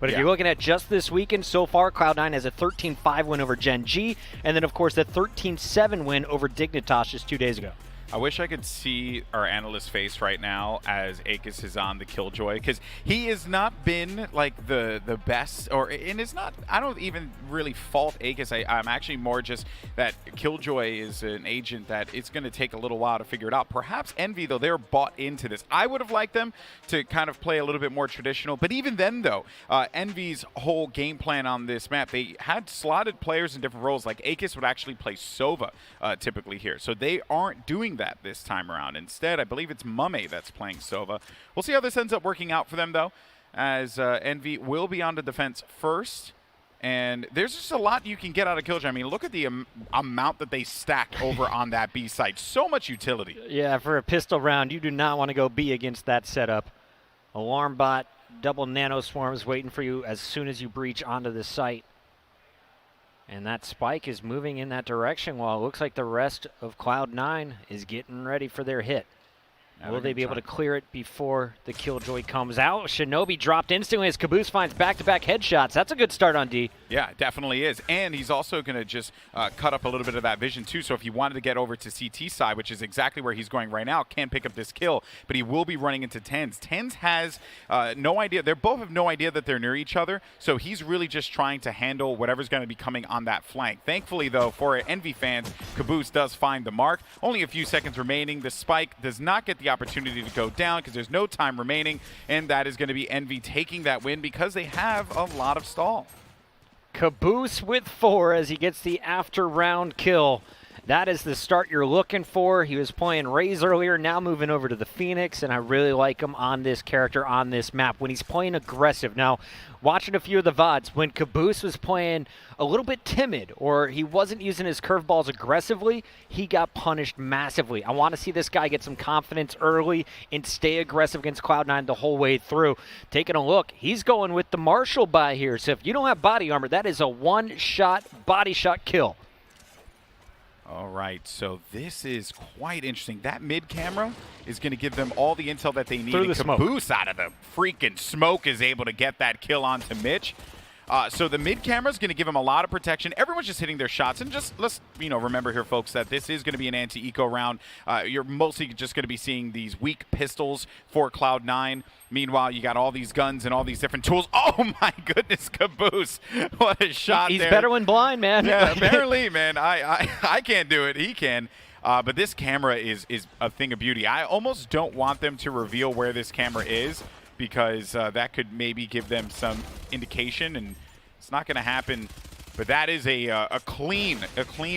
But if you're looking at just this weekend so far, Cloud9 has a 13-5 win over Gen G, and then, of course, the 13-7 win over Dignitas just 2 days ago. I wish I could see our analyst's face right now as aKis is on the Killjoy, because he has not been like the best, and it's not. I don't even really fault aKis. I'm actually more just that Killjoy is an agent that it's going to take a little while to figure it out. Perhaps Envy, though, they're bought into this. I would have liked them to kind of play a little bit more traditional, but even then, though, Envy's whole game plan on this map, they had slotted players in different roles. Like aKis would actually play Sova typically here, so they aren't doing that this time around. Instead, I believe it's mummAy that's playing Sova. We'll see how this ends up working out for them, though, as Envy will be on the defense first. And there's just a lot you can get out of Killjoy. I mean, look at the amount that they stack over on that B site. So much utility. Yeah, for a pistol round, you do not want to go B against that setup. Alarm bot, double nano swarms waiting for you as soon as you breach onto the site. And that spike is moving in that direction while it looks like the rest of Cloud9 is getting ready for their hit. Will they be able to clear it before the Killjoy comes out? Shinobi dropped instantly as kaboose finds back-to-back headshots. That's a good start on D. Yeah, it definitely is. And he's also going to just cut up a little bit of that vision, too. So if he wanted to get over to CT side, which is exactly where he's going right now, can pick up this kill. But he will be running into TenZ. TenZ has no idea. They both have no idea that they're near each other. So he's really just trying to handle whatever's going to be coming on that flank. Thankfully, though, for Envy fans, kaboose does find the mark. Only a few seconds remaining. The spike does not get the opportunity to go down because there's no time remaining, and that is going to be Envy taking that win because they have a lot of stall. Kaboose with 4 as he gets the after round kill. That is the start you're looking for. He was playing Raze earlier, now moving over to the Phoenix, and I really like him on this character, on this map, when he's playing aggressive. Now, watching a few of the VODs, when Kaboose was playing a little bit timid, or he wasn't using his curveballs aggressively, he got punished massively. I want to see this guy get some confidence early and stay aggressive against Cloud9 the whole way through. Taking a look, he's going with the Marshall buy here, so if you don't have body armor, that is a one-shot body shot kill. All right, so this is quite interesting. That mid camera is going to give them all the intel that they need. Through the kaboose out of the freaking smoke is able to get that kill onto Mitch. So the mid camera is going to give him a lot of protection. Everyone's just hitting their shots, and just let's remember here, folks, that this is going to be an anti-eco round. You're mostly just going to be seeing these weak pistols for Cloud9. Meanwhile, you got all these guns and all these different tools. Oh my goodness, kaboose! What a shot! He's there. better when blind, man. Yeah, apparently, man. I can't do it. He can. But this camera is a thing of beauty. I almost don't want them to reveal where this camera is, because that could maybe give them some indication, and it's not going to happen. But that is a clean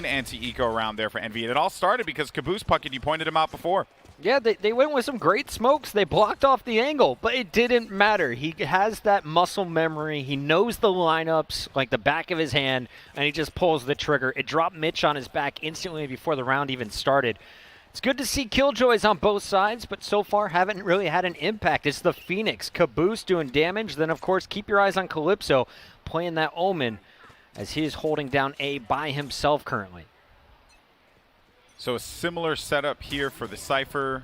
anti-eco round there for Envy. And it all started because Kaboose Puckett, you pointed him out before. Yeah, they went with some great smokes. They blocked off the angle, but it didn't matter. He has that muscle memory. He knows the lineups like the back of his hand, and he just pulls the trigger. It dropped Mitch on his back instantly before the round even started. It's good to see Killjoys on both sides, but so far haven't really had an impact. It's the Phoenix. Kaboose doing damage. Then, of course, keep your eyes on Calypso playing that Omen as he is holding down A by himself currently. So a similar setup here for the Cypher,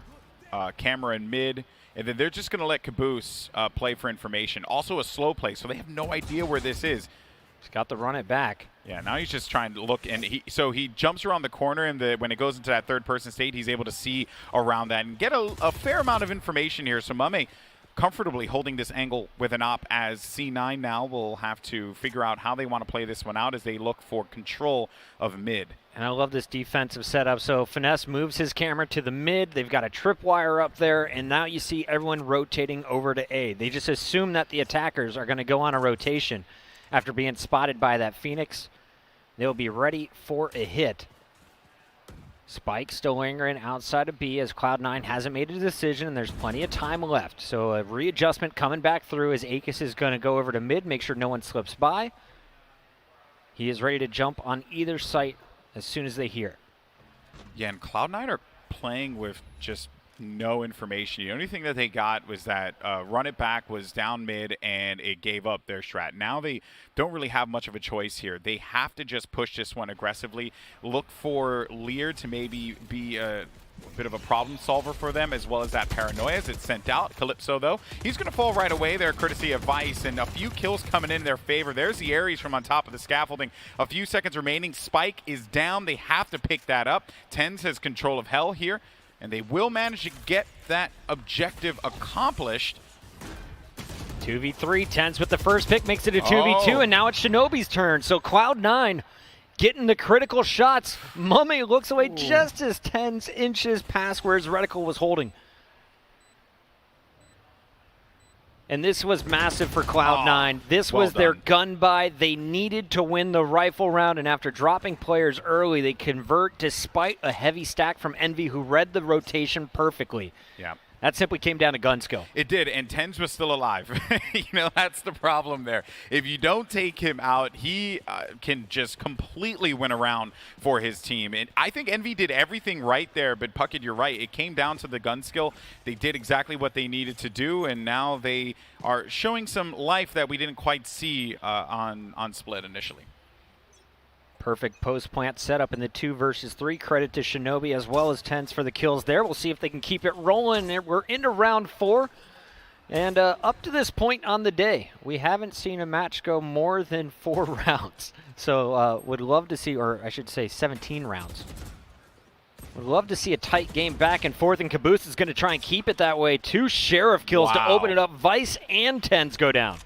camera in mid, and then they're just going to let Kaboose play for information. Also a slow play, so they have no idea where this is. He's got to run it back. Yeah, now he's just trying to look, and he jumps around the corner, and when it goes into that third-person state, he's able to see around that and get a fair amount of information here. So mummAy comfortably holding this angle with an op, as C9 now will have to figure out how they want to play this one out as they look for control of mid. And I love this defensive setup. So Finesse moves his camera to the mid. They've got a tripwire up there, and now you see everyone rotating over to A. They just assume that the attackers are going to go on a rotation after being spotted by that Phoenix. They'll be ready for a hit. Spike still lingering outside of B as Cloud9 hasn't made a decision, and there's plenty of time left. So a readjustment coming back through as aKis is going to go over to mid, make sure no one slips by. He is ready to jump on either site as soon as they hear. Yeah, and Cloud9 are playing with just no information. The only thing that they got was that run it back was down mid, and it gave up their strat. Now they don't really have much of a choice here. They have to just push this one aggressively. Look for Lear to maybe be bit of a problem solver for them, as well as that paranoia as it's sent out. Calypso, though, he's going to fall right away there, courtesy of Vice, and a few kills coming in their favor. There's the aKis from on top of the scaffolding. A few seconds remaining. Spike is down. They have to pick that up. TenZ has control of Hell here, and they will manage to get that objective accomplished. 2v3, TenZ with the first pick makes it a 2v2, and now it's shinobi's turn. So Cloud9 getting the critical shots. mummAy looks away just as TenZ inches past where his reticle was holding. And this was massive for Cloud9. This was their gun buy. They needed to win the rifle round, and after dropping players early, they convert despite a heavy stack from Envy, who read the rotation perfectly. Yeah. That simply came down to gun skill. It did, and TenZ was still alive. You know, that's the problem there. If you don't take him out, he can just completely win around for his team. And I think Envy did everything right there, but Puckett, you're right. It came down to the gun skill. They did exactly what they needed to do, and now they are showing some life that we didn't quite see on Split initially. Perfect post-plant setup in the 2 versus 3. Credit to shinobi as well as TenZ for the kills there. We'll see if they can keep it rolling. We're into round 4. And up to this point on the day, we haven't seen a match go more than 4 rounds. So would love to see, or I should say 17 rounds. Would love to see a tight game back and forth, and kaboose is going to try and keep it that way. 2 sheriff kills to open it up. Vice and TenZ go down.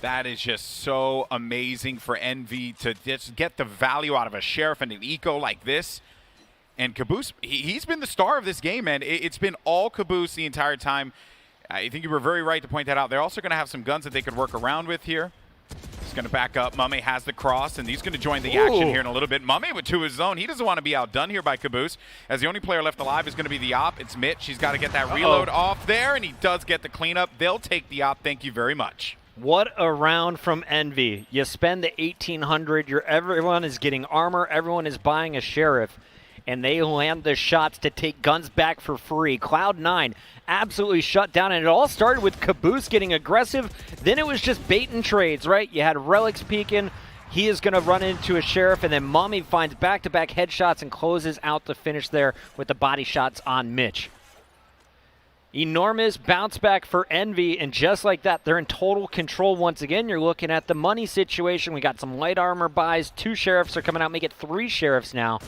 That is just so amazing for Envy to just get the value out of a sheriff and an eco like this. And kaboose, he's been the star of this game, man. It's been all kaboose the entire time. I think you were very right to point that out. They're also going to have some guns that they could work around with here. He's going to back up. mummAy has the cross, and he's going to join the action here in a little bit. mummAy with 2 of his own. He doesn't want to be outdone here by kaboose, as the only player left alive is going to be the op. It's Mitch. He's got to get that reload off there, and he does get the cleanup. They'll take the op. Thank you very much. What a round from Envy. You spend the 1,800, everyone is getting armor, everyone is buying a sheriff, and they land the shots to take guns back for free. Cloud9 absolutely shut down, and it all started with kaboose getting aggressive. Then it was just bait and trades, right? You had relyks peeking. He is going to run into a sheriff, and then mummAy finds back-to-back headshots and closes out the finish there with the body shots on Mitch. Enormous bounce back for Envy, and just like that, they're in total control once again. You're looking at the money situation. We got some light armor buys. 2 sheriffs are coming out, make it 3 sheriffs now.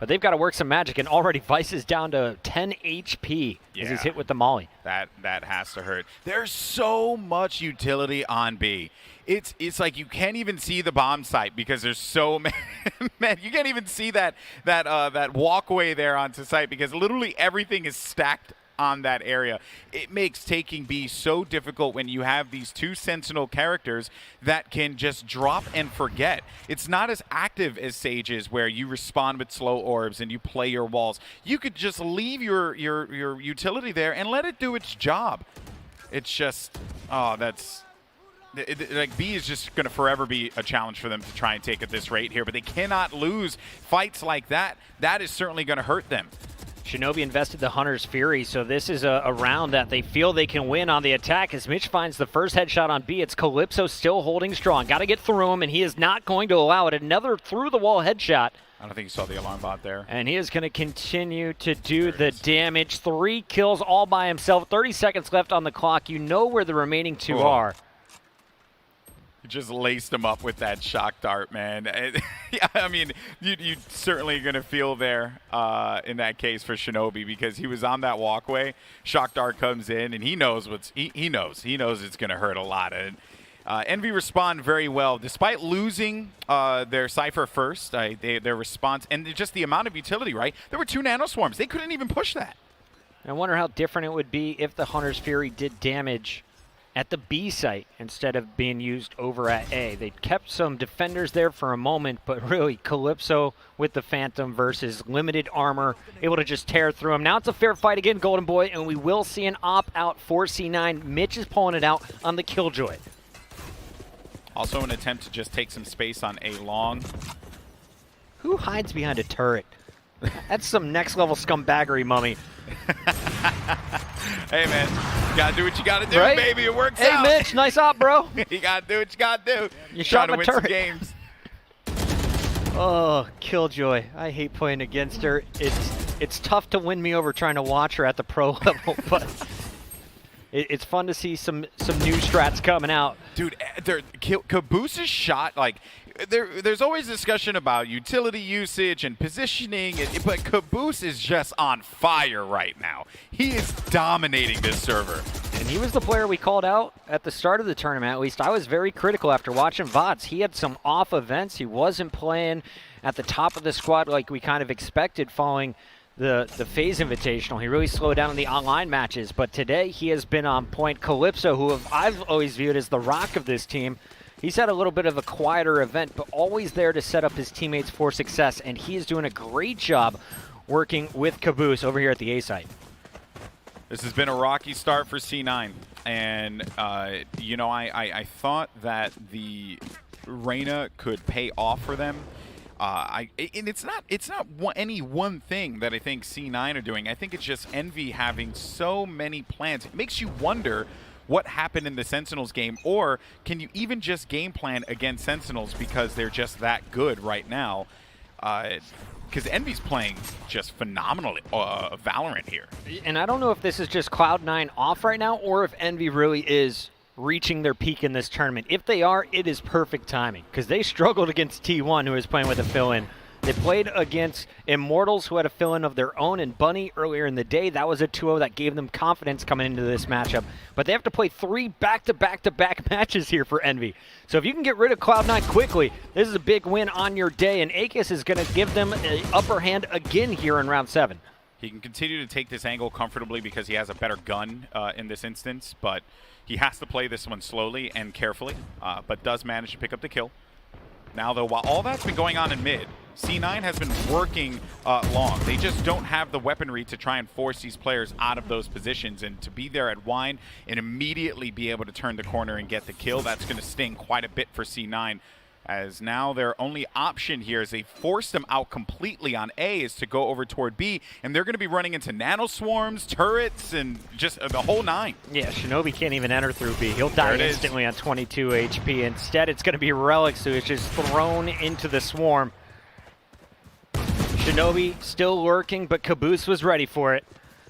But they've got to work some magic, and already Vice is down to 10 HP as he's hit with the molly. That has to hurt. There's so much utility on B. It's like you can't even see the bomb site because there's so many. Man, you can't even see that walkway there onto site because literally everything is stacked on that area. It makes taking B so difficult when you have these 2 sentinel characters that can just drop and forget. It's not as active as Sage is, where you respond with slow orbs and you play your walls. You could just leave your utility there and let it do its job. It's just, like B is just going to forever be a challenge for them to try and take at this rate here, but they cannot lose fights like that. That is certainly going to hurt them. shinobi invested the Hunter's Fury, so this is a round that they feel they can win on the attack. As Mitch finds the first headshot on B, it's Calypso still holding strong. Got to get through him, and he is not going to allow it. Another through-the-wall headshot. I don't think you saw the alarm bot there. And he is going to continue to do the damage. 3 kills all by himself. 30 seconds left on the clock. You know where the remaining 2 are. You just laced him up with that shock dart, man. Yeah, I mean, you certainly going to feel there in that case for shinobi, because he was on that walkway. Shock dart comes in, and he knows he knows it's going to hurt a lot. And Envy respond very well despite losing their Cypher first. Their response and just the amount of utility, right? There were 2 nanoswarms. They couldn't even push that. I wonder how different it would be if the Hunter's Fury did damage at the B site instead of being used over at A. They kept some defenders there for a moment, but really Calypso with the Phantom versus limited armor, able to just tear through him. Now it's a fair fight again, Golden Boy, and we will see an op-out for C9. Mitch is pulling it out on the Killjoy. Also an attempt to just take some space on A long. Who hides behind a turret? That's some next-level scumbaggery, mummAy. Hey, man, you gotta do what you gotta do, right? baby. It works hey, out. Hey, Mitch, nice op, bro. You gotta do what you gotta do. You shot my win turret. Some games. Oh, Killjoy. I hate playing against her. It's it's tough to win me over trying to watch her at the pro level, but it's fun to see some new strats coming out. Dude, kaboose's shot, like, there's always discussion about utility usage and positioning, but Caboose is just on fire right now. He is dominating this server. And he was the player we called out at the start of the tournament, at least. I was very critical after watching VODs. He had some off events. He wasn't playing at the top of the squad like we kind of expected following the FaZe Invitational. He really slowed down in the online matches, but today he has been on point. Calypso, who I've always viewed as the rock of this team, he's had a little bit of a quieter event, but always there to set up his teammates for success, and he is doing a great job working with Caboose over here at the A site. This has been a rocky start for C9, and you know, I thought that the Reyna could pay off for them. And it's not any one thing that I think C9 are doing. I think it's just Envy having so many plans. It makes you wonder what happened in the Sentinels game, or can you even just game plan against Sentinels because they're just that good right now? Because Envy's playing just phenomenal Valorant here. And I don't know if this is just Cloud9 off right now, or if Envy really is reaching their peak in this tournament. If they are, it is perfect timing, because they struggled against T1, who was playing with a fill-in. They played against Immortals, who had a fill-in of their own, and Bunny earlier in the day. That was a 2-0 that gave them confidence coming into this matchup. But they have to play 3 back-to-back-to-back matches here for Envy. So if you can get rid of Cloud9 quickly, this is a big win on your day, and aKis is going to give them an upper hand again here in round 7. He can continue to take this angle comfortably because he has a better gun in this instance, but he has to play this one slowly and carefully, but does manage to pick up the kill. Now, though, while all that's been going on in mid, C9 has been working long. They just don't have the weaponry to try and force these players out of those positions, and to be there at Wine and immediately be able to turn the corner and get the kill, that's going to sting quite a bit for C9. As now their only option here is they forced them out completely on A is to go over toward B, and they're going to be running into nano swarms, turrets, and just the whole 9. Yeah, Shinobi can't even enter through B. He'll die instantly on 22 HP. Instead, it's going to be relyks, who is just thrown into the swarm. Shinobi still lurking, but Caboose was ready for it.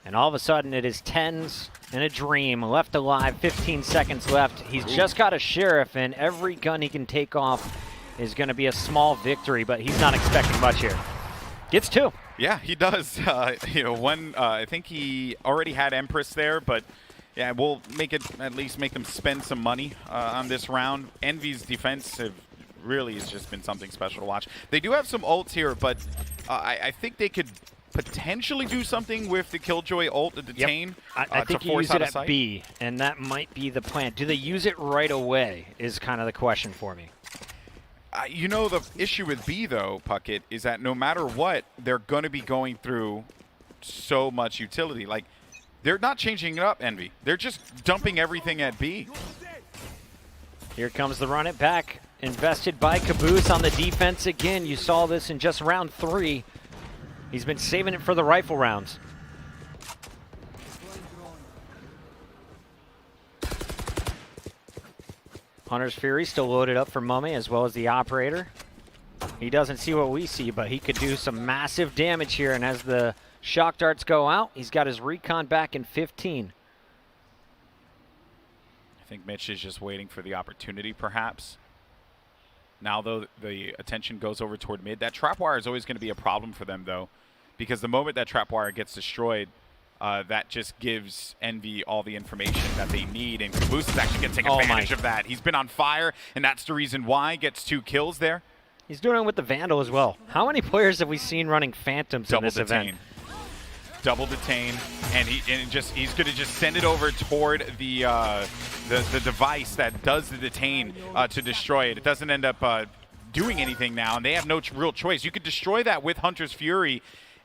And all of a sudden, it is TenZ in a dream, left alive, 15 seconds left. He's just got a Sheriff, and every gun he can take off is going to be a small victory, but he's not expecting much here. Gets 2. Yeah, he does. You know, one, I think he already had Empress there, but yeah, we'll make it, at least make them spend some money on this round. Envy's defense really has just been something special to watch. They do have some ults here, but I think they could potentially do something with the Killjoy ult to detain. Yep. I think you use it at B, and that might be the plan. Do they use it right away is kind of the question for me. You know, the issue with B, though, Puckett, is that no matter what, they're going to be going through so much utility. Like, they're not changing it up, Envy. They're just dumping everything at B. Here comes the run it back. Invested by Caboose on the defense again. You saw this in just round 3. He's been saving it for the rifle rounds. Hunter's Fury still loaded up for mummAy, as well as the operator. He doesn't see what we see, but he could do some massive damage here. And as the shock darts go out, he's got his recon back in 15. I think Mitch is just waiting for the opportunity, perhaps. Now, though, the attention goes over toward mid. That trap wire is always going to be a problem for them, though, because the moment that trap wire gets destroyed, that just gives Envy all the information that they need, and Caboose is actually going to take advantage of that. He's been on fire, and that's the reason why. Gets 2 kills there. He's doing it with the Vandal as well. How many players have we seen running Phantoms in this event? Double detain, and he's going to just send it over toward the device that does the detain to destroy it. It doesn't end up doing anything now, and they have no real choice. You could destroy that with Hunter's Fury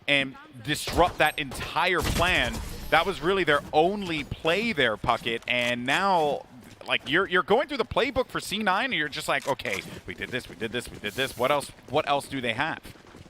and disrupt that entire plan. That was really their only play there, Puckett, and now, like, you're going through the playbook for C9, and you're just like, okay, we did this, we did this, we did this. What else do they have?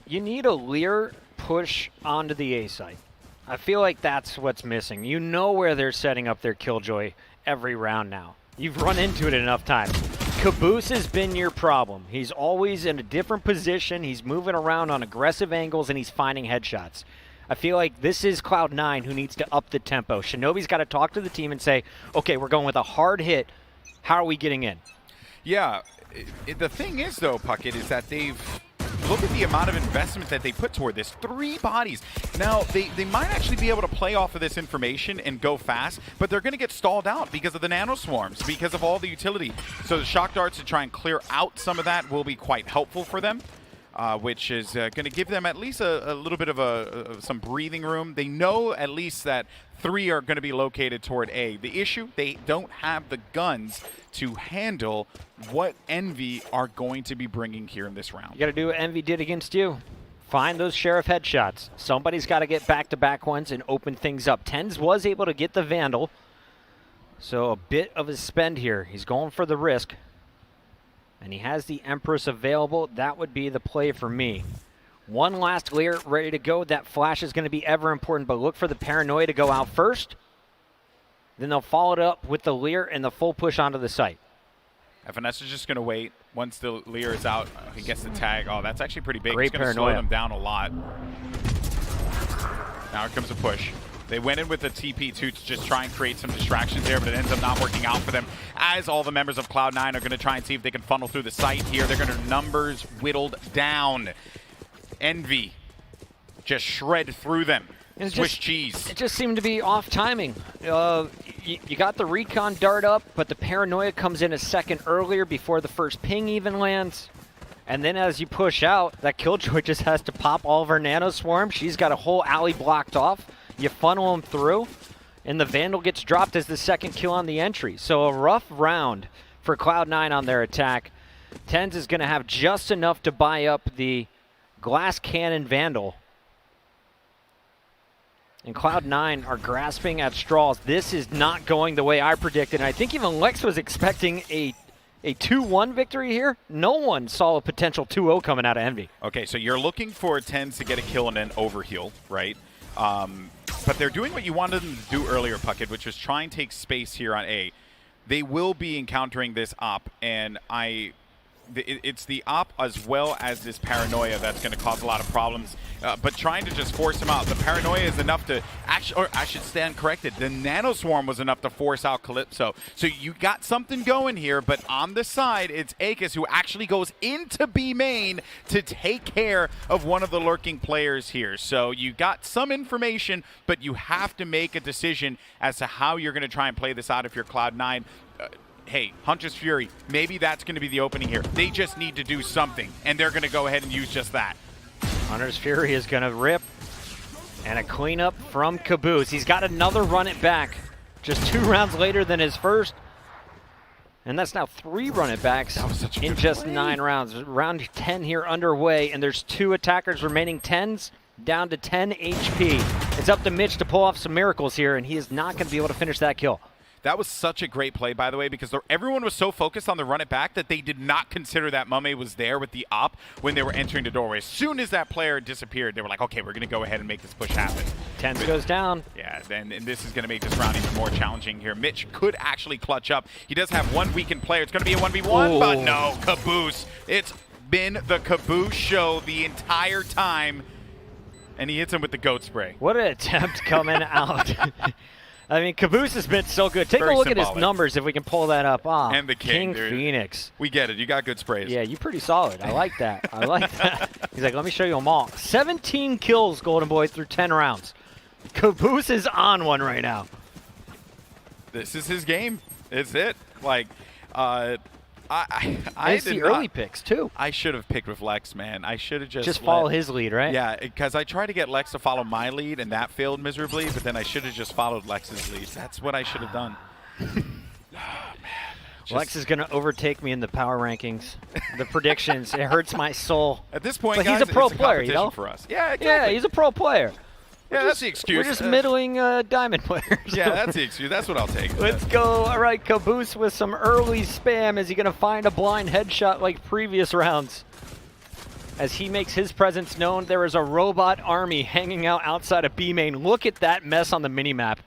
You need a Lear push onto the A site. I feel like that's what's missing. You know where they're setting up their Killjoy every round now. You've run into it enough times. Caboose has been your problem. He's always in a different position. He's moving around on aggressive angles, and he's finding headshots. I feel like this is Cloud9 who needs to up the tempo. Shinobi's got to talk to the team and say, okay, we're going with a hard hit. How are we getting in? Yeah, the thing is, though, Puckett, is that look at the amount of investment that they put toward this. 3 bodies. Now, they might actually be able to play off of this information and go fast, but they're going to get stalled out because of the nano swarms, because of all the utility. So the shock darts to try and clear out some of that will be quite helpful for them. Which is going to give them at least a little bit of some breathing room. They know at least that 3 are going to be located toward A. The issue, they don't have the guns to handle what Envy are going to be bringing here in this round. You got to do what Envy did against you. Find those Sheriff headshots. Somebody's got to get back-to-back ones and open things up. TenZ was able to get the Vandal, so a bit of a spend here. He's going for the risk. And he has the Empress available. That would be the play for me. One last Lear ready to go. That flash is going to be ever important, but look for the Paranoia to go out first. Then they'll follow it up with the Lear and the full push onto the site. FNS is just going to wait. Once the Lear is out, he gets the tag. Oh, that's actually pretty big. Great It's going to slow them down a lot. Now here comes a push. They went in with the TP to just try and create some distractions there, but it ends up not working out for them, as all the members of Cloud9 are going to try and see if they can funnel through the site here. They're going to numbers whittled down. Envy just shred through them. Swiss cheese. It just seemed to be off timing. You got the recon dart up, but the Paranoia comes in a second earlier before the first ping even lands. And then as you push out, that Killjoy just has to pop all of her nano swarm. She's got a whole alley blocked off. You funnel them through, and the Vandal gets dropped as the second kill on the entry. So a rough round for Cloud9 on their attack. TenZ is going to have just enough to buy up the glass cannon Vandal. And Cloud9 are grasping at straws. This is not going the way I predicted. And I think even Lex was expecting a 2-1 victory here. No one saw a potential 2-0 coming out of Envy. Okay, so you're looking for TenZ to get a kill and then overheal, right? But they're doing what you wanted them to do earlier, Puckett, which was try and take space here on A. They will be encountering this op, and it's the op as well as this Paranoia that's going to cause a lot of problems. But trying to just force him out. The Paranoia is enough to actually, or I should stand corrected, the Nano Swarm was enough to force out Calypso. So you got something going here, but on the side, it's aKis who actually goes into B main to take care of one of the lurking players here. So you got some information, but you have to make a decision as to how you're going to try and play this out if you're Cloud9. Hey, Hunter's Fury, maybe that's going to be the opening here. They just need to do something, and they're going to go ahead and use just that. Hunter's Fury is going to rip, and a cleanup from kaboose. He's got another run it back, just 2 rounds later than his first. And that's now 3 run it backs in just 9 rounds. Round 10 here underway, and there's 2 attackers remaining. TenZ down to 10 HP. It's up to Mitch to pull off some miracles here, and he is not going to be able to finish that kill. That was such a great play, by the way, because everyone was so focused on the run it back that they did not consider that mummAy was there with the op when they were entering the doorway. As soon as that player disappeared, they were like, okay, we're going to go ahead and make this push happen. TenZ goes down. Yeah, and this is going to make this round even more challenging here. Mitch could actually clutch up. He does have one weakened player. It's going to be a 1v1, but no, kaboose. It's been the kaboose show the entire time, and he hits him with the goat spray. What an attempt coming out. I mean, kaboose has been so good. Take Very a look symbolic. at his numbers if we can pull that up. Ah, And the King, dude. Phoenix. We get it. You got good sprays. Yeah, you're pretty solid. I like that. I like that. He's like, let me show you them all. 17 kills, Golden Boy, through 10 rounds. Kaboose is on one right now. This is his game. It's it. Like, It's the early picks, too. I should have picked with Lex, man. I should have just follow his lead, right? Yeah, because I tried to get Lex to follow my lead, and that failed miserably, but then I should have just followed Lex's lead. That's what I should have done. Lex is going to overtake me in the power rankings, the predictions. It hurts my soul. At this point, but guys, he's a pro it's player, you know? for us. Yeah, exactly. Yeah, he's a pro player. Yeah, that's the excuse. We're just middling diamond players. Yeah, that's the excuse. That's what I'll take. Let's go. All right, kaboose with some early spam. Is he going to find a blind headshot like previous rounds? As he makes his presence known, there is a robot army hanging out outside of B main. Look at that mess on the minimap.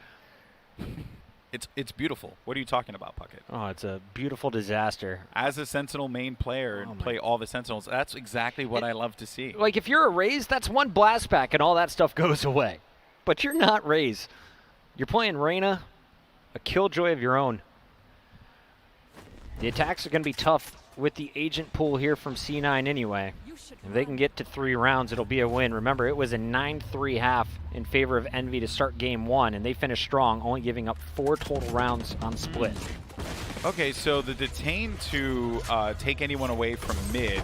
It's beautiful. What are you talking about, Puckett? Oh, it's a beautiful disaster. As a Sentinel main player and play all the Sentinels, that's exactly what I love to see. Like, if you're a Raze, that's one blast back and all that stuff goes away. But you're not Raze. You're playing Reyna, a killjoy of your own. The attacks are going to be tough with the agent pool here from C9 anyway. If they can get to 3 rounds, it'll be a win. Remember, it was a 9-3 half in favor of Envy to start game 1, and they finished strong, only giving up 4 total rounds on split. Okay, so the detain to take anyone away from mid,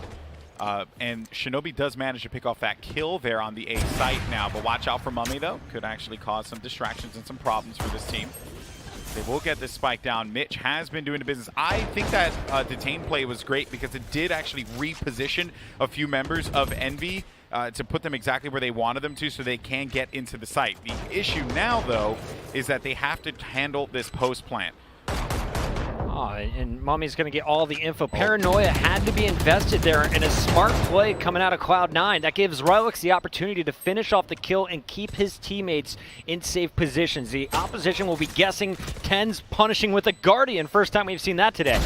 and shinobi does manage to pick off that kill there on the A site now, but watch out for mummAy, though. Could actually cause some distractions and some problems for this team. They will get this spike down. Mitch has been doing the business. I think that detain play was great because it did actually reposition a few members of Envy to put them exactly where they wanted them to so they can get into the site. The issue now, though, is that they have to handle this post plant. Oh, and mummAy's going to get all the info. Paranoia had to be invested there in a smart play coming out of Cloud9. That gives relyks the opportunity to finish off the kill and keep his teammates in safe positions. The opposition will be guessing TenZ punishing with a Guardian. First time we've seen that today.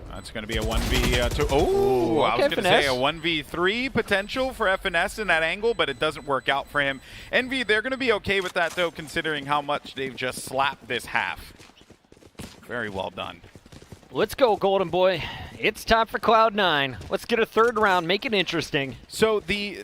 That's going to be a 1v2. Oh, okay, I was going to finesse. say a 1v3 potential for FNS in that angle, but it doesn't work out for him. Envy, they're going to be okay with that, though, considering how much they've just slapped this half. Very well done. Let's go, Golden Boy. It's time for Cloud9. Let's get a 3rd round, make it interesting. So the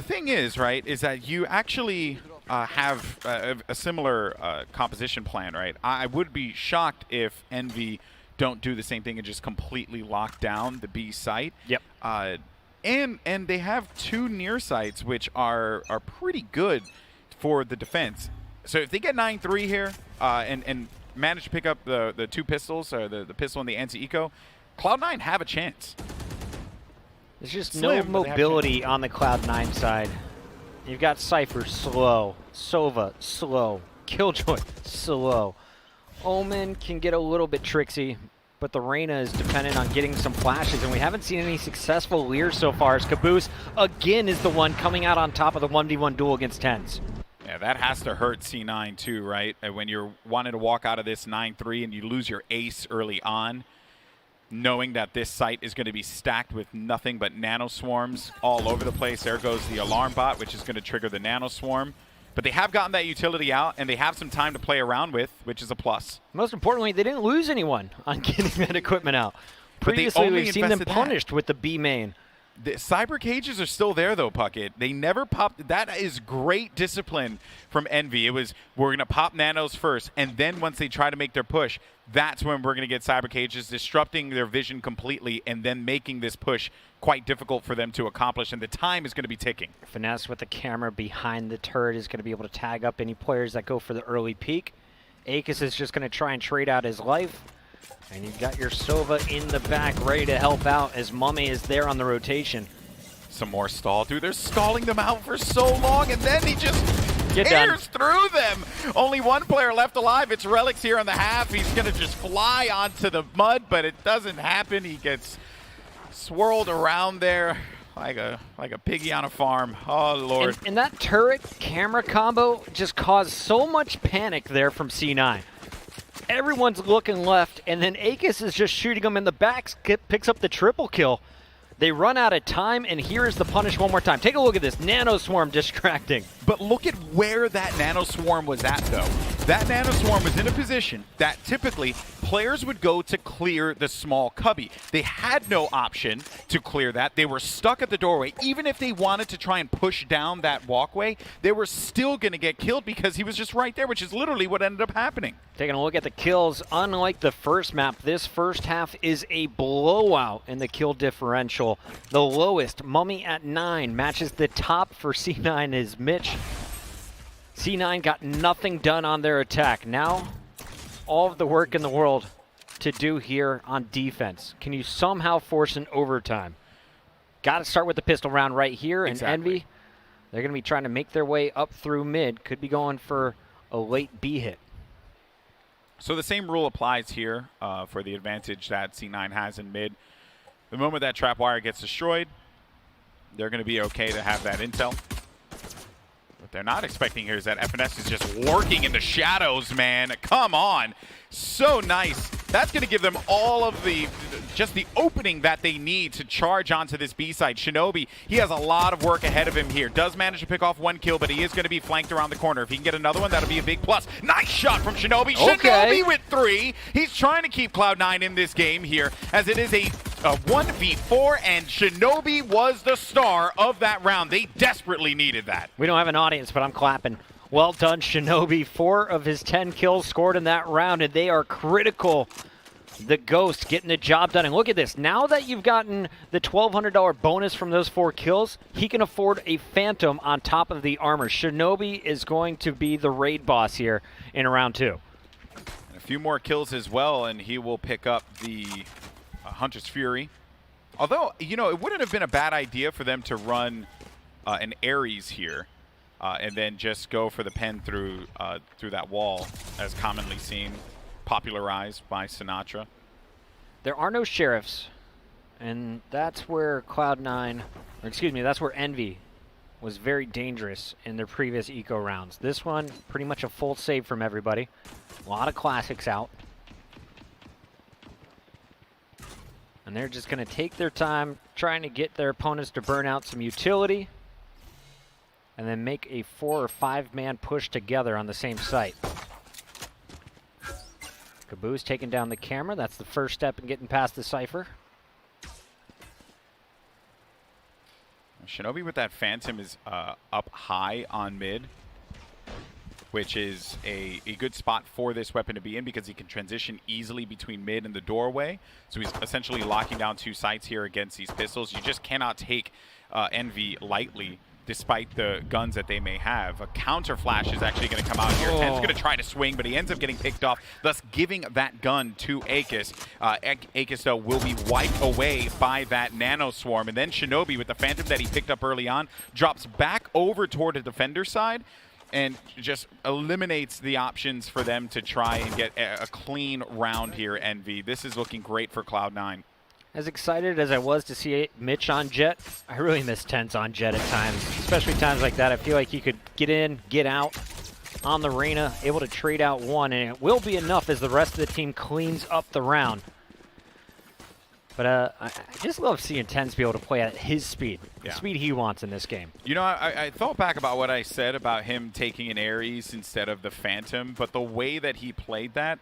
thing is, right, is that you actually have a similar composition plan, right? I would be shocked if Envy don't do the same thing and just completely lock down the B site. Yep. And they have 2 near sites, which are pretty good for the defense. So if they get 9-3 here and manage to pick up the 2 pistols, or the pistol and the anti-eco, Cloud9 have a chance. There's just Slim, no mobility on the Cloud9 side. You've got Cypher slow, Sova slow, Killjoy slow. Omen can get a little bit tricksy, but the Reyna is dependent on getting some flashes, and we haven't seen any successful Lear so far, as kaboose again is the one coming out on top of the 1v1 duel against TenZ. Yeah, that has to hurt C9 too, right? When you're wanting to walk out of this 9-3 and you lose your ace early on, knowing that this site is going to be stacked with nothing but nanoswarms all over the place. There goes the alarm bot, which is going to trigger the nanoswarm. But they have gotten that utility out, and they have some time to play around with, which is a plus. Most importantly, they didn't lose anyone on getting that equipment out. Previously, we've seen them punished with the B main. The cyber cages are still there, though, Puckett. They never popped. That is great discipline from Envy. It was, we're going to pop nanos first, and then once they try to make their push, that's when we're going to get cyber cages, disrupting their vision completely, and then making this push quite difficult for them to accomplish, and the time is going to be ticking. Finesse with the camera behind the turret is going to be able to tag up any players that go for the early peek. aKis is just going to try and trade out his life. And you've got your Sova in the back ready to help out as mummAy is there on the rotation. Some more stall. Dude, they're stalling them out for so long, and then he just Get tears through them. Only 1 player left alive. It's relyks here on the half. He's going to just fly onto the mud, but it doesn't happen. He gets swirled around there like a piggy on a farm. Oh, Lord. And that turret camera combo just caused so much panic there from C9. Everyone's looking left, and then aKis is just shooting them in the back, picks up the triple kill. They run out of time, and here is the punish one more time. Take a look at this. Nanoswarm distracting. But look at where that nanoswarm was at, though. That nanoswarm was in a position that typically players would go to clear the small cubby. They had no option to clear that. They were stuck at the doorway. Even if they wanted to try and push down that walkway, they were still going to get killed because he was just right there, which is literally what ended up happening. Taking a look at the kills, unlike the first map, this first half is a blowout in the kill differential. The lowest, mummAy at 9, matches the top for C9 is Mitch. C9 got nothing done on their attack. Now, all of the work in the world to do here on defense. Can you somehow force an overtime? Got to start with the pistol round right here, and Envy, they're going to be trying to make their way up through mid. Could be going for a late B hit. So the same rule applies here for the advantage that C9 has in mid. The moment that trap wire gets destroyed, they're going to be okay to have that intel. What they're not expecting here is that FNS is just lurking in the shadows, man. Come on. So nice. That's going to give them all of just the opening that they need to charge onto this B side. Shinobi, he has a lot of work ahead of him here. Does manage to pick off 1 kill, but he is going to be flanked around the corner. If he can get another one, that'll be a big plus. Nice shot from Shinobi. Okay. Shinobi with 3. He's trying to keep Cloud9 in this game here, as it is a 1v4, and Shinobi was the star of that round. They desperately needed that. We don't have an audience, but I'm clapping. Well done, Shinobi. 4 of his 10 kills scored in that round, and they are critical. The Ghost getting the job done. And look at this. Now that you've gotten the $1,200 bonus from those 4 kills, he can afford a Phantom on top of the armor. Shinobi is going to be the raid boss here in round 2. And a few more kills as well, and he will pick up the Hunter's Fury. Although, you know, it wouldn't have been a bad idea for them to run an Ares here. And then just go for the pen through that wall, as commonly seen, popularized by Sinatra. There are no sheriffs, and that's where Cloud9, or excuse me, that's where Envy was very dangerous in their previous eco rounds. This one, pretty much a full save from everybody. A lot of classics out. And they're just going to take their time trying to get their opponents to burn out some utility, and then make a 4 or 5 man push together on the same site. Kaboose taking down the camera. That's the first step in getting past the Cypher. Shinobi with that Phantom is up high on mid, which is a good spot for this weapon to be in because he can transition easily between mid and the doorway. So he's essentially locking down 2 sites here against these pistols. You just cannot take Envy lightly, despite the guns that they may have. A counter flash is actually going to come out here. TenZ going to try to swing, but he ends up getting picked off, thus giving that gun to aKis. aKis, though, will be wiped away by that nano swarm. And then Shinobi, with the Phantom that he picked up early on, drops back over toward the defender side and just eliminates the options for them to try and get a clean round here, Envy. This is looking great for Cloud9. As excited as I was to see Mitch on Jet, I really miss TenZ on Jet at times, especially times like that. I feel like he could get in, get out on the arena, able to trade out 1, and it will be enough as the rest of the team cleans up the round. But I just love seeing TenZ be able to play at his speed, the speed he wants in this game. You know, I thought back about what I said about him taking an Ares instead of the Phantom, but the way that he played that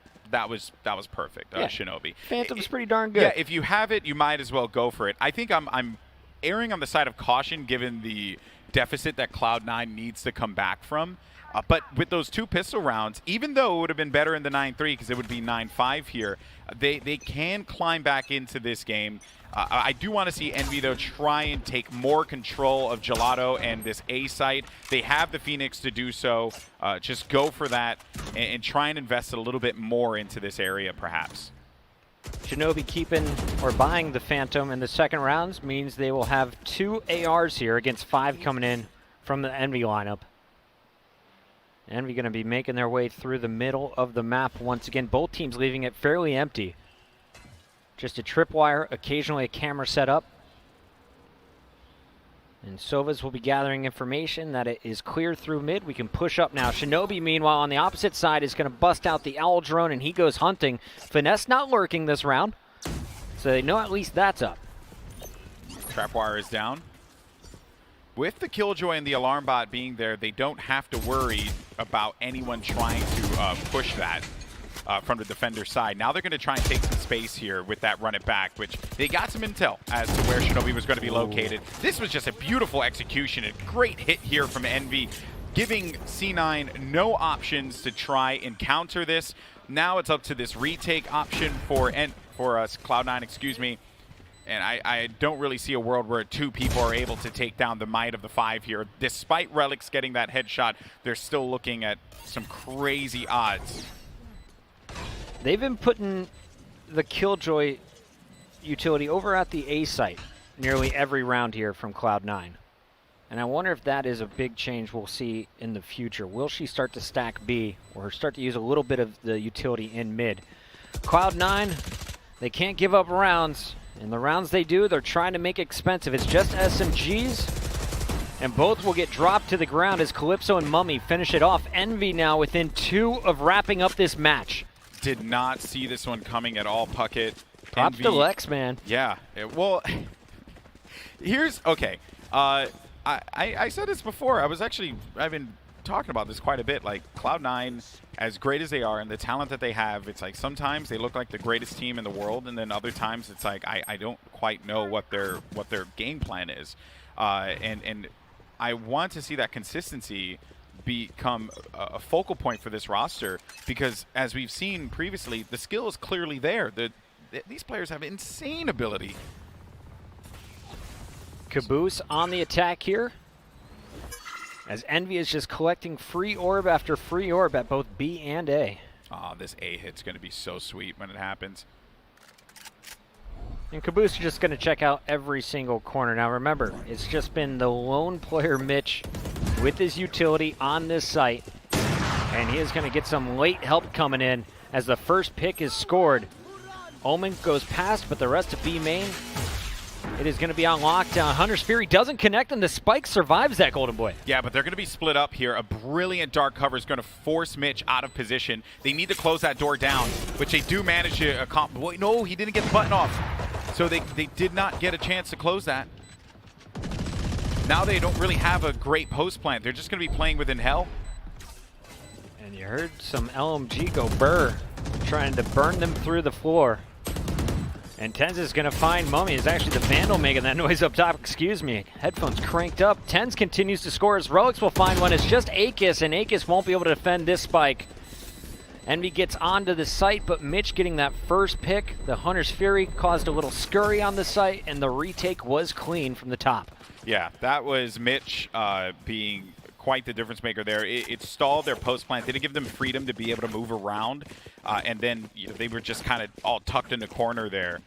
was perfect. Shinobi. Phantom's pretty darn good. Yeah, if you have it, you might as well go for it. I think I'm erring on the side of caution given the deficit that Cloud9 needs to come back from. But with those 2 pistol rounds, even though it would have been better in the 9-3 because it would be 9-5 here, they can climb back into this game. I do want to see Envy, though, try and take more control of Gelato and this A site. They have the Phoenix to do so. Just go for that and try and invest a little bit more into this area, perhaps. Shinobi keeping or buying the Phantom in the second rounds means they will have 2 ARs here against 5 coming in from the Envy lineup. Envy going to be making their way through the middle of the map once again. Both teams leaving it fairly empty. Just a tripwire, occasionally a camera set up. And Sovas will be gathering information that it is clear through mid. We can push up now. Shinobi, meanwhile, on the opposite side is going to bust out the Owl Drone, and he goes hunting. Finesse not lurking this round, so they know at least that's up. Trapwire is down. With the Killjoy and the Alarm Bot being there, they don't have to worry about anyone trying to push that from the defender side. Now they're going to try and take some space here with that run it back, which they got some intel as to where Shinobi was going to be located. This was just a beautiful execution, a great hit here from Envy, giving C9 no options to try and counter this. Now it's up to this retake option for Cloud9, excuse me. And I don't really see a world where 2 people are able to take down the might of the 5 here. Despite relyks getting that headshot, they're still looking at some crazy odds. They've been putting the Killjoy utility over at the A site nearly every round here from Cloud9. And I wonder if that is a big change we'll see in the future. Will she start to stack B or start to use a little bit of the utility in mid? Cloud9, they can't give up rounds. And the rounds they do, they're trying to make expensive. It's just SMGs. And both will get dropped to the ground as Calypso and mummAy finish it off. Envy now within 2 of wrapping up this match. Did not see this one coming at all, Puckett. Props to Lex, man. Yeah. Well, here's okay. I said this before. I've been talking about this quite a bit. Like Cloud9, as great as they are and the talent that they have, it's like sometimes they look like the greatest team in the world, and then other times it's like I don't quite know what their game plan is. And I want to see that consistency become a focal point for this roster, because as we've seen previously, the skill is clearly there. These players have insane ability. Kaboose on the attack here, as Envy is just collecting free orb after free orb at both B and A. This A hit's going to be so sweet when it happens. And Kaboose is just going to check out every single corner. Now remember, it's just been the lone player Mitch with his utility on this site. And he is going to get some late help coming in as the first pick is scored. Omen goes past, but the rest of B main, it is going to be on lockdown. Hunter's Fury doesn't connect, and the spike survives that, Golden Boy. Yeah, but they're going to be split up here. A brilliant dark cover is going to force Mitch out of position. They need to close that door down, which they do manage to accomplish. No, he didn't get the button off. So they did not get a chance to close that. Now they don't really have a great post plant. They're just going to be playing within hell. And you heard some LMG go burr, trying to burn them through the floor. And TenZ is going to find mummAy. It's actually the Vandal making that noise up top. Excuse me. Headphones cranked up. TenZ continues to score as relyks will find one. It's just aKis, and aKis won't be able to defend this spike. Envy gets onto the site, but Mitch getting that first pick. The Hunter's Fury caused a little scurry on the site, and the retake was clean from the top. Yeah, that was Mitch being quite the difference maker there. It stalled their post plant. They didn't give them freedom to be able to move around, and then they were just kind of all tucked in the corner there.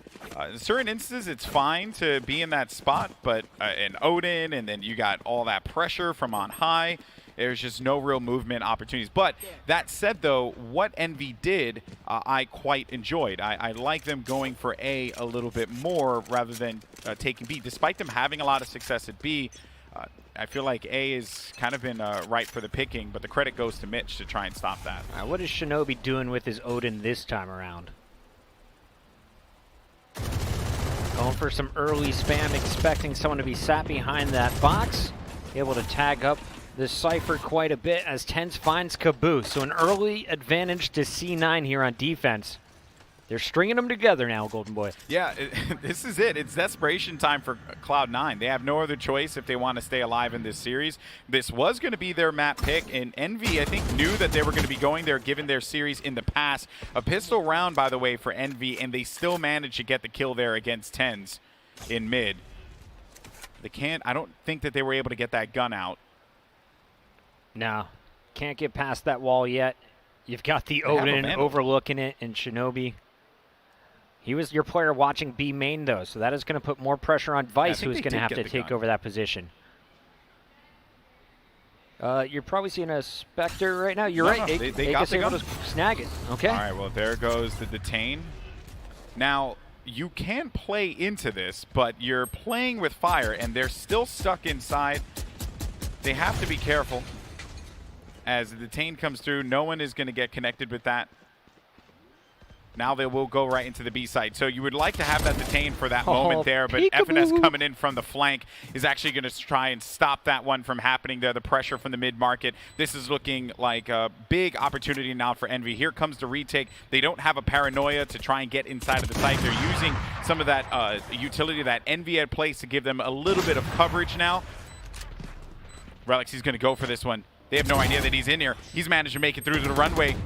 In certain instances, it's fine to be in that spot, but in Odin, and then you got all that pressure from on high. There's just no real movement opportunities. But that said, though, what Envy did, I quite enjoyed. I like them going for A a little bit more rather than taking B. Despite them having a lot of success at B, I feel like A has kind of been ripe for the picking, but the credit goes to Mitch to try and stop that. What is Shinobi doing with his Odin this time around? Going for some early spam, expecting someone to be sat behind that box. Able to tag up the Cypher quite a bit as TenZ finds Kaboose. So an early advantage to C9 here on defense. They're stringing them together now, Golden Boy. Yeah, this is it. It's desperation time for Cloud9. They have no other choice if they want to stay alive in this series. This was going to be their map pick, and Envy, I think, knew that they were going to be going there given their series in the past. A pistol round, by the way, for Envy, and they still managed to get the kill there against TenZ in mid. I don't think that they were able to get that gun out. No, can't get past that wall yet. You've got the Odin overlooking it, and Shinobi. He was your player watching B main, though, so that is going to put more pressure on Vice, who's going to have to take over that position. You're probably seeing a Spectre right now. You're right. They got the gun. To snag it. Okay. All right, well, there goes the detain. Now, you can play into this, but you're playing with fire, and they're still stuck inside. They have to be careful. As the detain comes through, no one is going to get connected with that. Now they will go right into the B side. So you would like to have that detain for that moment there, but FNS coming in from the flank is actually going to try and stop that one from happening there, the pressure from the mid-market. This is looking like a big opportunity now for Envy. Here comes the retake. They don't have a paranoia to try and get inside of the site. They're using some of that utility that Envy had placed to give them a little bit of coverage now. relyks, he's going to go for this one. They have no idea that he's in here. He's managed to make it through to the runway.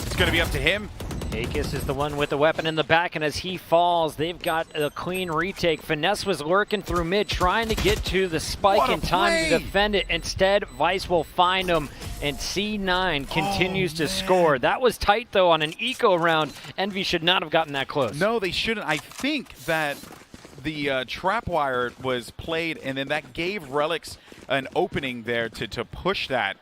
It's going to be up to him. aKis is the one with the weapon in the back, and as he falls, they've got a clean retake. Finesse was lurking through mid, trying to get to the spike in time to defend it. Instead, Vice will find him, and C9 continues to score. That was tight, though, on an eco round. Envy should not have gotten that close. No, they shouldn't. I think that the trap wire was played, and then that gave relyks an opening there to push that.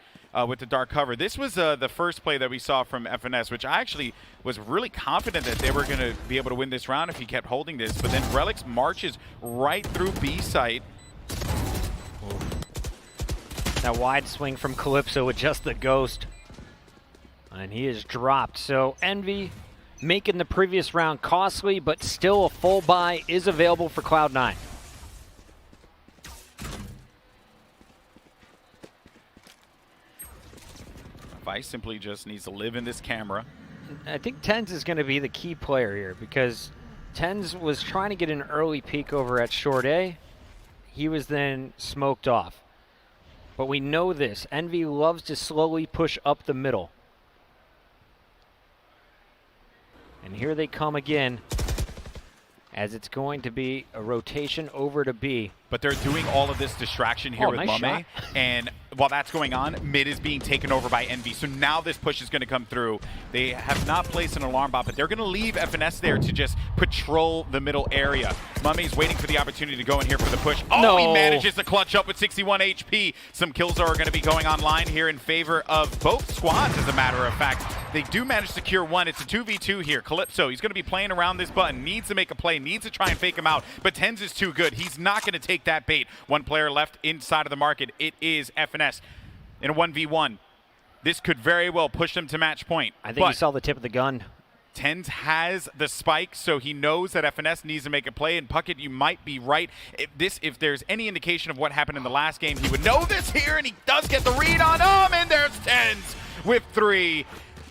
With the dark cover. This was the first play that we saw from FNS, which I actually was really confident that they were going to be able to win this round if he kept holding this. But then relyks marches right through B site. That wide swing from Calypso with just the ghost. And he is dropped. So Envy making the previous round costly, but still a full buy is available for Cloud9. Vice simply just needs to live in this camera. I think TenZ is going to be the key player here because TenZ was trying to get an early peek over at short A. He was then smoked off. But we know this. Envy loves to slowly push up the middle. And here they come again, as it's going to be a rotation over to B. But they're doing all of this distraction here with nice mummAy. And while that's going on, mid is being taken over by Envy. So now this push is going to come through. They have not placed an alarm bot, but they're going to leave FNS there to just patrol the middle area. mummAy's waiting for the opportunity to go in here for the push. Oh, no. He manages to clutch up with 61 HP. Some kills are going to be going online here in favor of both squads, as a matter of fact. They do manage to secure one. It's a 2v2 here. Calypso, he's going to be playing around this button, needs to make a play, needs to try and fake him out, but TenZ is too good. He's not going to take that bait. One player left inside of the market. It is FNS in a 1v1. This could very well push them to match point. I think you saw the tip of the gun. TenZ has the spike, so he knows that FNS needs to make a play. And Puckett, you might be right. If there's any indication of what happened in the last game, he would know this here, and he does get the read on him. And there's TenZ with 3.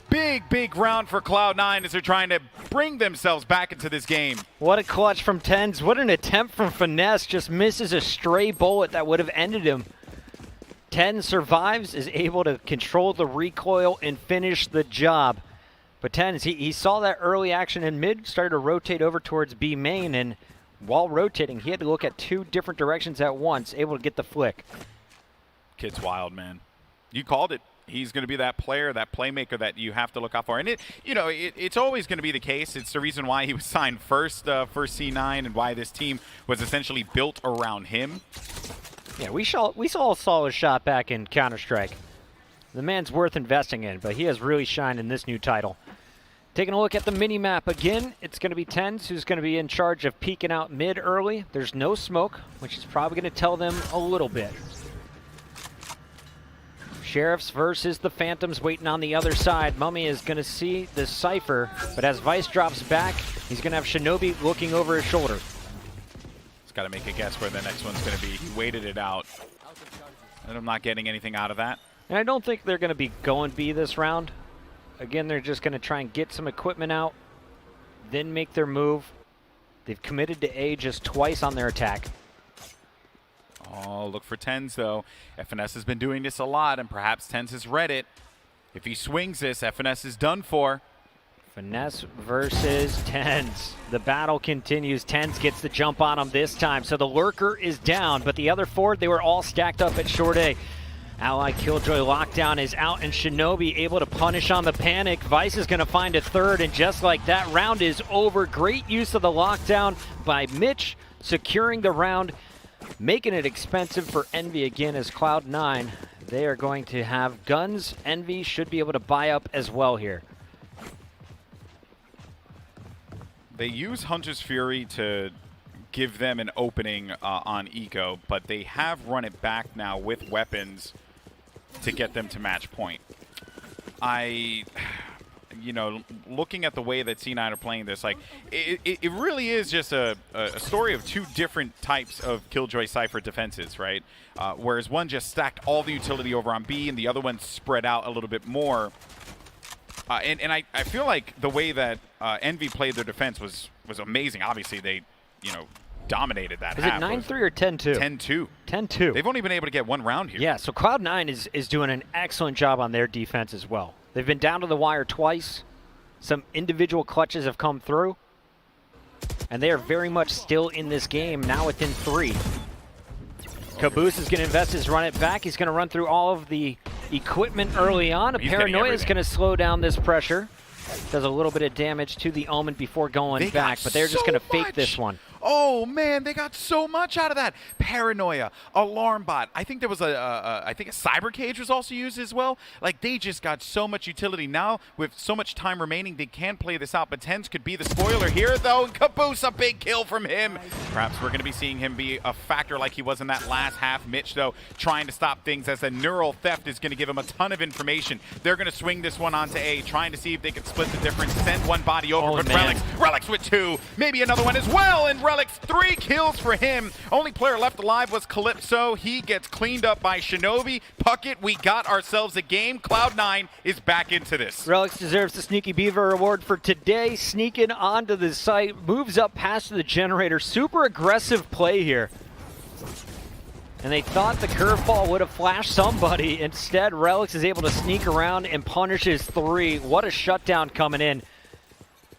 Big round for Cloud9 as they're trying to bring themselves back into this game. What a clutch from TenZ. What an attempt from Finesse. Just misses a stray bullet that would have ended him. TenZ survives, is able to control the recoil and finish the job. But TenZ, he saw that early action in mid, started to rotate over towards B main, and while rotating, he had to look at 2 different directions at once, able to get the flick. Kid's wild, man. You called it. He's going to be that player, that playmaker that you have to look out for. And it's always going to be the case. It's the reason why he was signed first for C9 and why this team was essentially built around him. Yeah, we saw a solid shot back in Counter-Strike. The man's worth investing in, but he has really shined in this new title. Taking a look at the mini-map again, it's going to be TenZ who's going to be in charge of peeking out mid early. There's no smoke, which is probably going to tell them a little bit. Sheriffs versus the Phantoms waiting on the other side. mummAy is going to see the Cypher, but as Vice drops back, he's going to have Shinobi looking over his shoulder. He's got to make a guess where the next one's going to be. He waited it out, and I'm not getting anything out of that. And I don't think they're going to be going B this round. Again, they're just going to try and get some equipment out, then make their move. They've committed to A just twice on their attack. Oh, look for TenZ, though. FNS has been doing this a lot, and perhaps TenZ has read it. If he swings this, FNS is done for. Finesse versus TenZ. The battle continues. TenZ gets the jump on him this time. So the lurker is down, but the other 4, they were all stacked up at short A. Ally Killjoy lockdown is out, and Shinobi able to punish on the panic. Vice is going to find a 3rd, and just like that, round is over. Great use of the lockdown by Mitch, securing the round, making it expensive for Envy again as Cloud9. They are going to have guns. Envy should be able to buy up as well here. They use Hunter's Fury to give them an opening on Eco, but they have run it back now with weapons to get them to match point. Looking at the way that C9 are playing this, like, it really is just a story of 2 different types of Killjoy Cypher defenses, right? Whereas one just stacked all the utility over on B, and the other one spread out a little bit more. And I feel like the way that Envy played their defense was amazing. Obviously, they, dominated that half. Is it 9-3 or 10-2? 10-2. 10-2. They've only been able to get 1 round here. Yeah, so Cloud9 is doing an excellent job on their defense as well. They've been down to the wire twice. Some individual clutches have come through. And they are very much still in this game, now within 3. Kaboose is going to invest his run it back. He's going to run through all of the equipment early on. A Paranoia is going to slow down this pressure. Does a little bit of damage to the Omen before going back, but they're just going to fake this one. Oh man, they got so much out of that. Paranoia, alarm bot. I think there was I think a cyber cage was also used as well. Like, they just got so much utility. Now with so much time remaining, they can play this out. But TenZ could be the spoiler here though. And kaboose, a big kill from him. Perhaps we're going to be seeing him be a factor like he was in that last half. Mitch though trying to stop things as a neural theft is going to give him a ton of information. They're going to swing this one onto A, trying to see if they can split the difference. Send one body over, but relyks with 2, maybe another one as well, and relyks 3 kills for him. Only player left alive was Calypso. He gets cleaned up by shinobi. Puckett, we got ourselves a game. Cloud9 is back into this. Relyks deserves the Sneaky Beaver award for today. Sneaking onto the site, moves up past the generator. Super aggressive play here. And they thought the curveball would have flashed somebody. Instead, relyks is able to sneak around and punishes 3. What a shutdown coming in.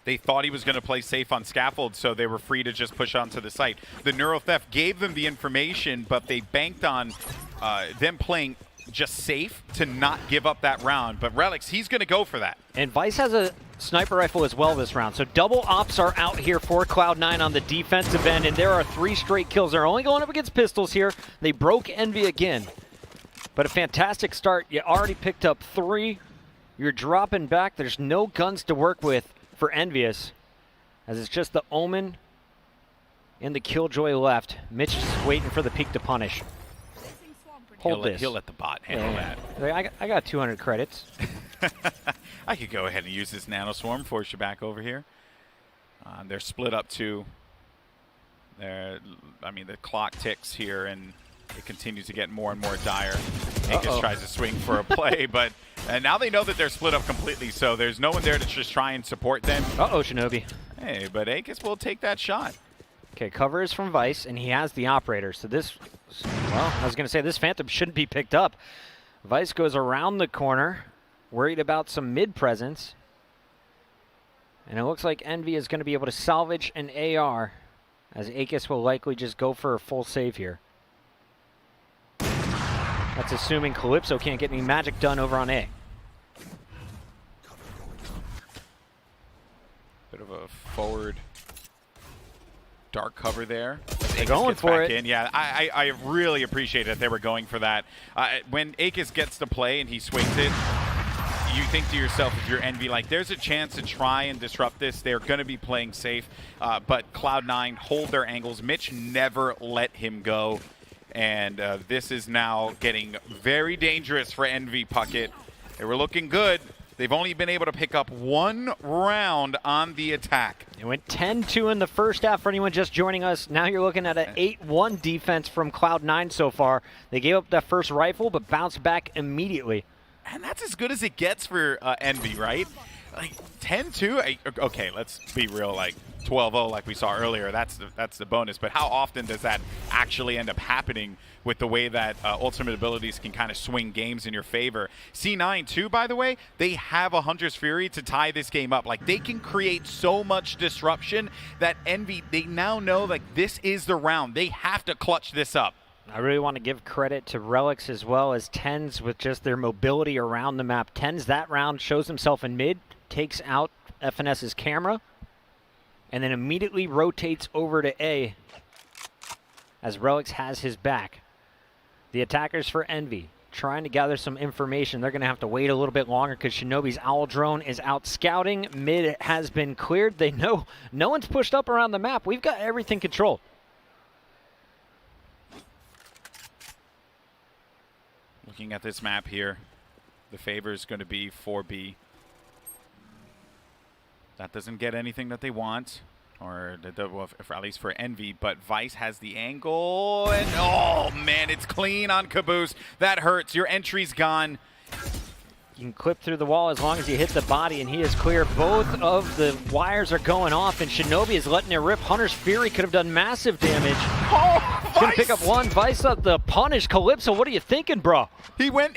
They thought he was going to play safe on scaffold, so they were free to just push onto the site. The neural theft gave them the information, but they banked on them playing just safe to not give up that round. But relyks, he's going to go for that. And Vice has a sniper rifle as well this round. So double ops are out here for Cloud9 on the defensive end, and there are 3 straight kills. They're only going up against pistols here. They broke Envy again. But a fantastic start. You already picked up 3. You're dropping back. There's no guns to work with for Envious, as it's just the Omen and the Killjoy left. Mitch is waiting for the peak to punish. Hold this. He'll let the bot handle that. I got 200 credits. I could go ahead and use this nano swarm, force you back over here. They're split up too. I mean, the clock ticks here, and it continues to get more and more dire. aKis tries to swing for a play, but now they know that they're split up completely, so there's no one there to just try and support them. Shinobi. Hey, but aKis will take that shot. Okay, cover is from Vice, and he has the operator. So this, well, I was going to say this Phantom shouldn't be picked up. Vice goes around the corner, worried about some mid presence. And it looks like Envy is going to be able to salvage an AR, as aKis will likely just go for a full save here. That's assuming Calypso can't get any magic done over on A. Bit of a forward dark cover there. They're going for it. Yeah, I really appreciate that they were going for that. When aKis gets to play and he swings it, you think to yourself, if you're Envy, like, there's a chance to try and disrupt this. They're going to be playing safe, but Cloud9 hold their angles. Mitch never let him go, and this is now getting very dangerous for Envy. Puckett, they were looking good. They've only been able to pick up 1 round on the attack. It went 10-2 in the first half for anyone just joining us. Now you're looking at an 8-1 defense from Cloud9 so far. They gave up that first rifle, but bounced back immediately. And that's as good as it gets for Envy, right? Like 10-2. Okay, let's be real. Like 12-0, like we saw earlier. That's the bonus. But how often does that actually end up happening with the way that ultimate abilities can kind of swing games in your favor? C9 too, by the way, they have a Hunter's Fury to tie this game up. Like, they can create so much disruption that Envy, they now know, like, this is the round. They have to clutch this up. I really want to give credit to relyks as well as TenZ with just their mobility around the map. TenZ that round shows himself in mid, takes out FNS's camera, and then immediately rotates over to A as relyks has his back. The attackers for Envy trying to gather some information. They're going to have to wait a little bit longer because Shinobi's Owl Drone is out scouting. Mid has been cleared. They know no one's pushed up around the map. We've got everything controlled. Looking at this map here, the favor is going to be 4B. That doesn't get anything that they want, or at least for Envy, but Vice has the angle, and oh man, it's clean on kaboose. That hurts. Your entry's gone. You can clip through the wall as long as you hit the body, and he is clear. Both of the wires are going off, and shinobi is letting it rip. Hunter's Fury could have done massive damage. Oh, Vice! Gonna pick up 1. Vice up the punish. Calypso, what are you thinking, bro? He went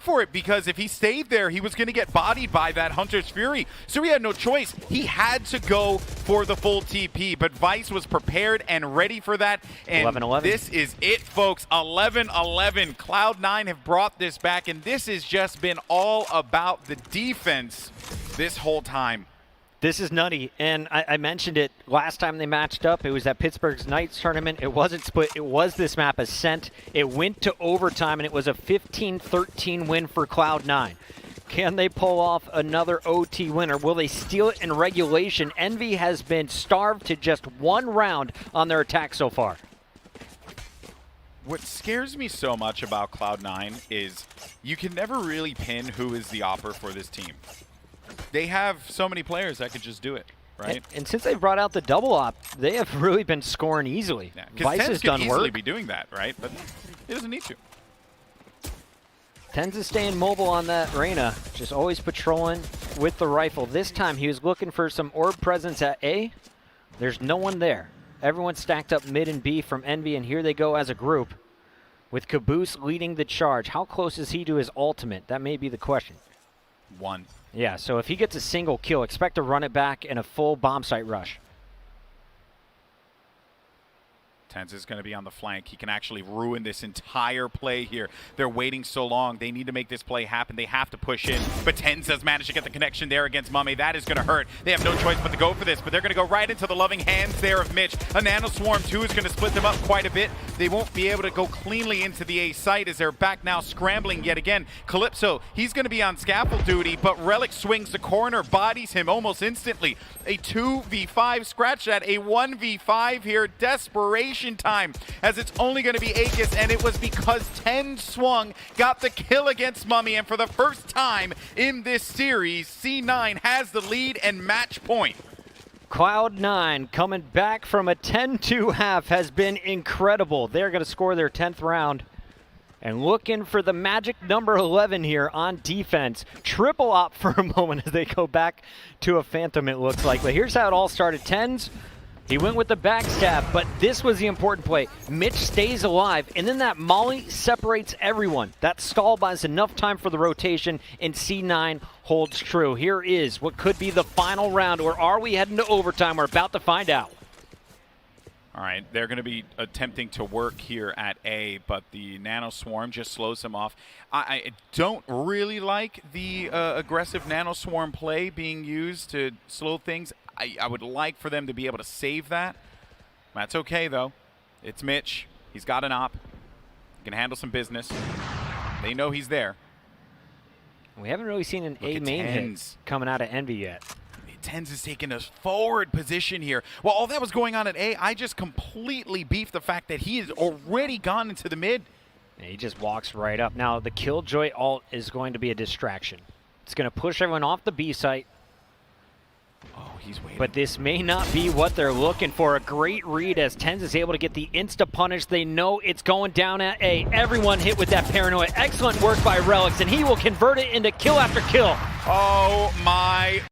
for it, because if he stayed there, he was going to get bodied by that Hunter's Fury. So he had no choice. He had to go for the full TP, but Vice was prepared and ready for that. And 11-11. This is it, folks. 11-11. Cloud9 have brought this back, and this has just been all about the defense this whole time. This is nutty, and I mentioned it last time they matched up. It was at Pittsburgh's Knights tournament. It wasn't split. It was this map, Ascent. It went to overtime, and it was a 15-13 win for Cloud9. Can they pull off another OT winner? Will they steal it in regulation? Envy has been starved to just one round on their attack so far. What scares me so much about Cloud9 is you can never really pin who is the opper for this team. They have so many players that could just do it, right? And since they brought out the double op, they have really been scoring easily. Yeah, Vice has done could easily work. be doing that, right? But he doesn't need to. TenZ is staying mobile on that Reyna, just always patrolling with the rifle. This time he was looking for some orb presence at A. There's no one there. Everyone's stacked up mid and B from Envy, and here they go as a group with kaboose leading the charge. How close is he to his ultimate? That may be the question. 1. Yeah, so if he gets a single kill, expect to run it back in a full bomb site rush. TenZ is going to be on the flank. He can actually ruin this entire play here. They're waiting so long. They need to make this play happen. They have to push in. But TenZ has managed to get the connection there against mummAy. That is going to hurt. They have no choice but to go for this, but they're going to go right into the loving hands there of Mitch. A Nano Swarm, too, is going to split them up quite a bit. They won't be able to go cleanly into the A site as they're back now scrambling yet again. Calypso, he's going to be on scaffold duty, but Relyks swings the corner, bodies him almost instantly. A 2v5 scratch that, a 1v5 here. Desperation time, as it's only going to be aKis, and it was because TenZ swung, got the kill against mummAy, and for the first time in this series, C9 has the lead and match point. Cloud9 coming back from a 10-2 half has been incredible. They're going to score their 10th round. And looking for the magic number 11 here on defense. Triple op for a moment as they go back to a Phantom, it looks like. But here's how it all started. TenZ, he went with the backstab, but this was the important play. Mitch stays alive, and then that molly separates everyone. That stall buys enough time for the rotation, and C9 holds true. Here is what could be the final round, or are we heading to overtime? We're about to find out. All right, they're going to be attempting to work here at A, but the Nano Swarm just slows them off. I don't really like the aggressive Nano Swarm play being used to slow things. I would like for them to be able to save that. That's okay, though. It's Mitch. He's got an op. He can handle some business. They know he's there. We haven't really seen an A main hit coming out of Envy yet. TenZ is taking a forward position here. Well, all that was going on at A, I just completely beefed the fact that he has already gone into the mid. And he just walks right up. Now, the Killjoy ult is going to be a distraction. It's going to push everyone off the B site. Oh, he's waiting. But this may not be what they're looking for. A great read as TenZ is able to get the insta-punish. They know it's going down at A. Everyone hit with that paranoia. Excellent work by relyks, and he will convert it into kill after kill. Oh, my